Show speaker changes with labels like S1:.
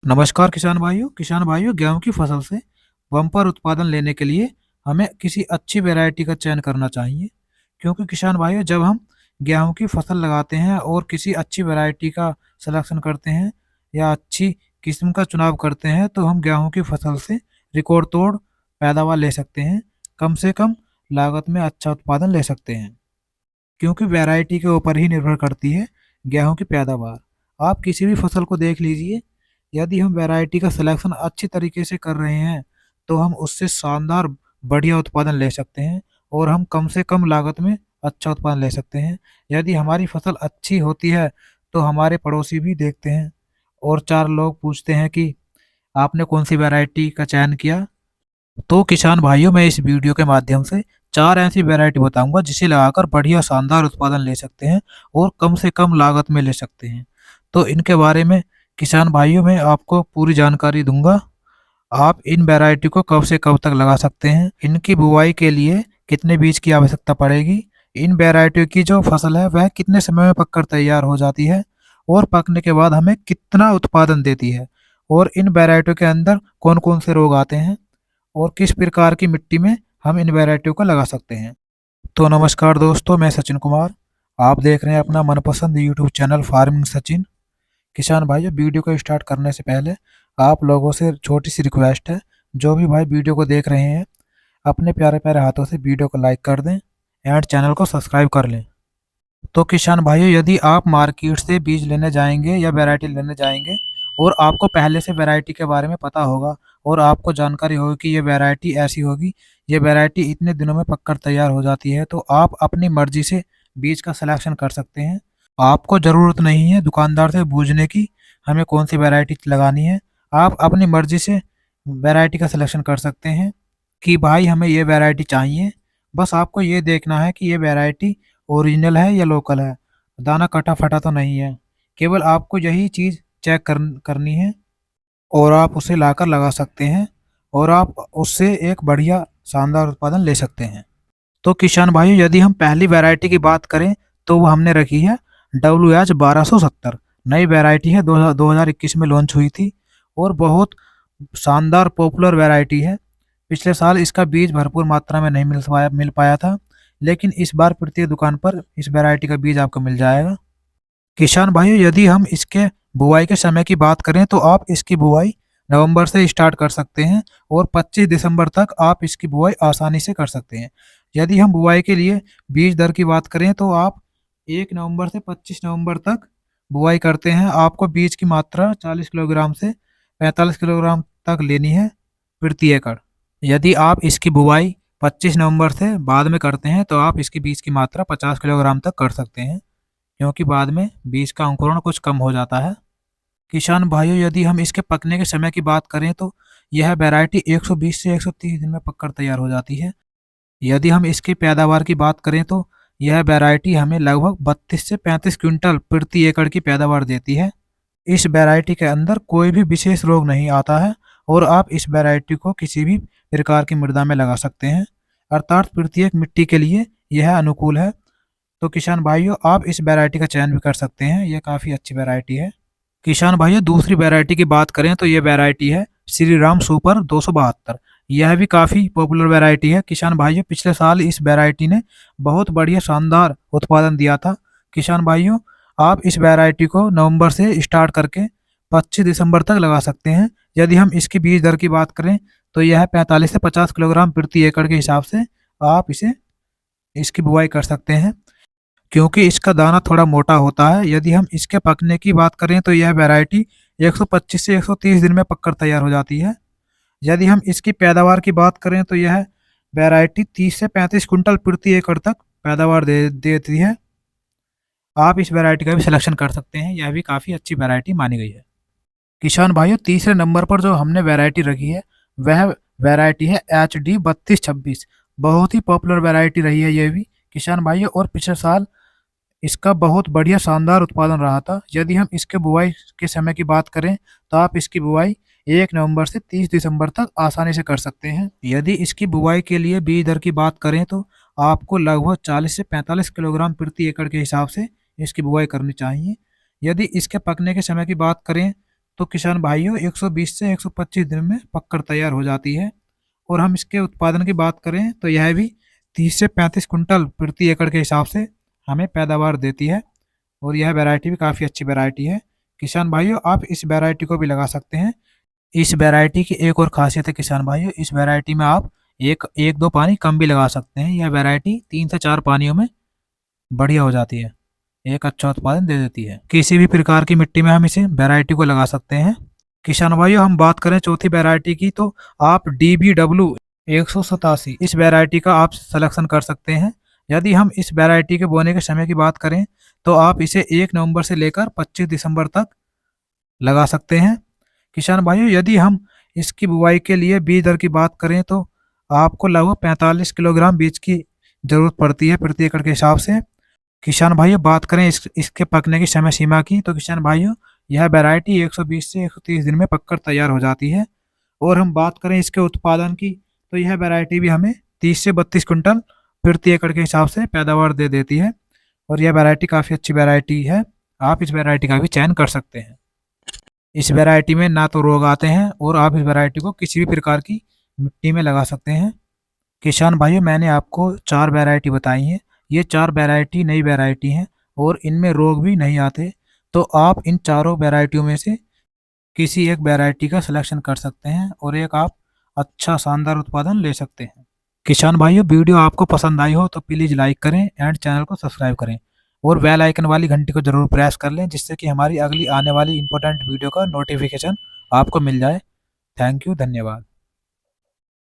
S1: नमस्कार किसान भाइयों गेहूं की फसल से बम्पर उत्पादन लेने के लिए हमें किसी अच्छी वैरायटी का चयन करना चाहिए। क्योंकि किसान भाइयों जब हम गेहूं की फसल लगाते हैं और किसी अच्छी वैरायटी का सिलेक्शन करते हैं या अच्छी किस्म का चुनाव करते हैं तो हम गेहूं की फसल से रिकॉर्ड तोड़ पैदावार ले सकते हैं। कम से कम लागत में अच्छा उत्पादन ले सकते हैं, क्योंकि वैरायटी के ऊपर ही निर्भर करती है गेहूं की पैदावार। आप किसी भी फसल को देख लीजिए, यदि हम वैरायटी का सिलेक्शन अच्छी तरीके से कर रहे हैं तो हम उससे शानदार बढ़िया उत्पादन ले सकते हैं और हम कम से कम लागत में अच्छा उत्पादन ले सकते हैं। यदि हमारी फसल अच्छी होती है तो हमारे पड़ोसी भी देखते हैं और चार लोग पूछते हैं कि आपने कौन सी वैरायटी का चयन किया। तो किसान भाइयों, मैं इस वीडियो के माध्यम से चार ऐसी वैरायटी बताऊंगा जिसे लगाकर बढ़िया शानदार उत्पादन ले सकते हैं और कम से कम लागत में ले सकते हैं। तो इनके बारे में किसान भाइयों मैं आपको पूरी जानकारी दूंगा। आप इन वैरायटी को कब से कब तक लगा सकते हैं, इनकी बुवाई के लिए कितने बीज की आवश्यकता पड़ेगी, इन वैरायटियों की जो फसल है वह कितने समय में पककर तैयार हो जाती है और पकने के बाद हमें कितना उत्पादन देती है, और इन वैरायटियों के अंदर कौन कौन से रोग आते हैं और किस प्रकार की मिट्टी में हम इन वैरायटियों को लगा सकते हैं। तो नमस्कार दोस्तों, मैं सचिन कुमार। आप देख रहे हैं अपना मनपसंद यूट्यूब चैनल फार्मिंग सचिन। किसान भाइयों, वीडियो को स्टार्ट करने से पहले आप लोगों से छोटी सी रिक्वेस्ट है, जो भी भाई वीडियो को देख रहे हैं अपने प्यारे प्यारे हाथों से वीडियो को लाइक कर दें एंड चैनल को सब्सक्राइब कर लें। तो किसान भाइयों, यदि आप मार्केट से बीज लेने जाएंगे या वैरायटी लेने जाएंगे और आपको पहले से वैरायटी के बारे में पता होगा और आपको जानकारी होगी कि ये वैरायटी ऐसी होगी, ये वैरायटी इतने दिनों में पककर तैयार हो जाती है, तो आप अपनी मर्जी से बीज का सिलेक्शन कर सकते हैं। आपको ज़रूरत नहीं है दुकानदार से पूछने की हमें कौन सी वैरायटी लगानी है। आप अपनी मर्जी से वैरायटी का सिलेक्शन कर सकते हैं कि भाई हमें ये वैरायटी चाहिए। बस आपको ये देखना है कि ये वैरायटी ओरिजिनल है या लोकल है, दाना कटा फटा तो नहीं है। केवल आपको यही चीज़ चेक करनी है और आप उसे लाकर लगा सकते हैं और आप उससे एक बढ़िया शानदार उत्पादन ले सकते हैं। तो किसान भाइयों, यदि हम पहली वैरायटी की बात करें तो वो हमने रखी है WH 1270। नई वैरायटी है, 2021 में लॉन्च हुई थी और बहुत शानदार पॉपुलर वैरायटी है। पिछले साल इसका बीज भरपूर मात्रा में नहीं मिल पाया था, लेकिन इस बार प्रत्येक दुकान पर इस वैरायटी का बीज आपको मिल जाएगा। किसान भाइयों, यदि हम इसके बुआई के समय की बात करें तो आप इसकी बुआई नवंबर से स्टार्ट कर सकते हैं और 25 दिसंबर तक आप इसकी बुआई आसानी से कर सकते हैं। यदि हम बुआई के लिए बीज दर की बात करें तो आप 1 नवंबर से 25 नवंबर तक बुआई करते हैं, आपको बीज की मात्रा 40 किलोग्राम से 45 किलोग्राम तक लेनी है प्रति एकड़। यदि आप इसकी बुआई 25 नवंबर से बाद में करते हैं तो आप इसकी बीज की मात्रा 50 किलोग्राम तक कर सकते हैं, क्योंकि बाद में बीज का अंकुरण कुछ कम हो जाता है। किसान भाइयों, यदि हम इसके पकने के समय की बात करें तो यह वैरायटी 120 से 130 दिन में पककर तैयार हो जाती है। यदि हम इसकी पैदावार की बात करें तो यह वैरायटी हमें लगभग 32 से 35 क्विंटल प्रति एकड़ की पैदावार देती है। इस वैरायटी के अंदर कोई भी विशेष रोग नहीं आता है और आप इस वैरायटी को किसी भी प्रकार की मृदा में लगा सकते हैं, अर्थात प्रत्येक मिट्टी के लिए यह अनुकूल है। तो किसान भाइयों, आप इस वैरायटी का चयन भी कर सकते हैं, यह काफ़ी अच्छी वैरायटी है। किसान भाइयों, दूसरी वैरायटी की बात करें तो ये वैरायटी है श्री राम सुपर 272। यह भी काफ़ी पॉपुलर वैरायटी है। किसान भाइयों, पिछले साल इस वैरायटी ने बहुत बढ़िया शानदार उत्पादन दिया था। किसान भाइयों, आप इस वैरायटी को नवंबर से स्टार्ट करके 25 दिसंबर तक लगा सकते हैं। यदि हम इसकी बीज दर की बात करें तो यह 45 से 50 किलोग्राम प्रति एकड़ के हिसाब से आप इसकी बुआई कर सकते हैं, क्योंकि इसका दाना थोड़ा मोटा होता है। यदि हम इसके पकने की बात करें तो यह वैरायटी 125 से 130 दिन में पककर तैयार हो जाती है। यदि हम इसकी पैदावार की बात करें तो यह वैरायटी 30 से 35 कुंटल प्रति एकड़ तक पैदावार देती है। आप इस वैरायटी का भी सिलेक्शन कर सकते हैं, यह भी काफ़ी अच्छी वैरायटी मानी गई है। किसान भाइयों, तीसरे नंबर पर जो हमने वैरायटी रखी है वह वैरायटी है HD 3226। बहुत ही पॉपुलर वैरायटी रही है ये भी किसान भाइयों, और पिछले साल इसका बहुत बढ़िया शानदार उत्पादन रहा था। यदि हम इसके बुआई के समय की बात करें तो आप इसकी बुआई 1 नवंबर से 30 दिसंबर तक आसानी से कर सकते हैं। यदि इसकी बुआई के लिए बीज दर की बात करें तो आपको लगभग 40 से 45 किलोग्राम प्रति एकड़ के हिसाब से इसकी बुआई करनी चाहिए। यदि इसके पकने के समय की बात करें तो किसान भाइयों 120 से 125 दिन में पककर तैयार हो जाती है। और हम इसके उत्पादन की बात करें तो यह भी 30 से 35 कुंटल प्रति एकड़ के हिसाब से हमें पैदावार देती है। और यह वैरायटी भी काफ़ी अच्छी वैरायटी है। किसान भाइयों आप इस वैरायटी को भी लगा सकते हैं। इस वैरायटी की एक और खासियत है किसान भाइयों, इस वैरायटी में आप एक एक दो पानी कम भी लगा सकते हैं। यह वैरायटी 3 से 4 पानियों में बढ़िया हो जाती है, एक अच्छा उत्पादन दे देती है। किसी भी प्रकार की मिट्टी में हम इसे वैरायटी को लगा सकते हैं। किसान भाइयों हम बात करें चौथी वैरायटी की, तो आप DBW 187 इस वैरायटी का आप सिलेक्शन कर सकते हैं। यदि हम इस वैरायटी के बोने के समय की बात करें तो आप इसे 1 नवंबर से लेकर 25 दिसंबर तक लगा सकते हैं। किसान भाइयों यदि हम इसकी बुवाई के लिए बीज दर की बात करें तो आपको लगभग 45 किलोग्राम बीज की जरूरत पड़ती है प्रति एकड़ के हिसाब से। किसान भाइयों बात करें इसके पकने की समय सीमा की, तो किसान भाइयों यह वैरायटी 120 से 130 दिन में पककर तैयार हो जाती है। और हम बात करें इसके उत्पादन की, तो यह वैरायटी भी हमें 30 से 32 कुंटल प्रति एकड़ के हिसाब से पैदावार दे देती है। और यह वैरायटी काफ़ी अच्छी वैरायटी है, आप इस वैरायटी का भी चयन कर सकते हैं। इस वैरायटी में ना तो रोग आते हैं और आप इस वैरायटी को किसी भी प्रकार की मिट्टी में लगा सकते हैं। किसान भाइयों मैंने आपको 4 वैरायटी बताई हैं, ये 4 वैरायटी नई वैरायटी हैं और इनमें रोग भी नहीं आते। तो आप इन चारों वैरायटियों में से किसी एक वैरायटी का सिलेक्शन कर सकते हैं और एक आप अच्छा शानदार उत्पादन ले सकते हैं। किसान भाइयों वीडियो आपको पसंद आई हो तो प्लीज़ लाइक करें एंड चैनल को सब्सक्राइब करें और बेल आइकन वाली घंटी को जरूर प्रेस कर लें, जिससे कि हमारी अगली आने वाली इंपॉर्टेंट वीडियो का नोटिफिकेशन आपको मिल जाए। थैंक यू, धन्यवाद।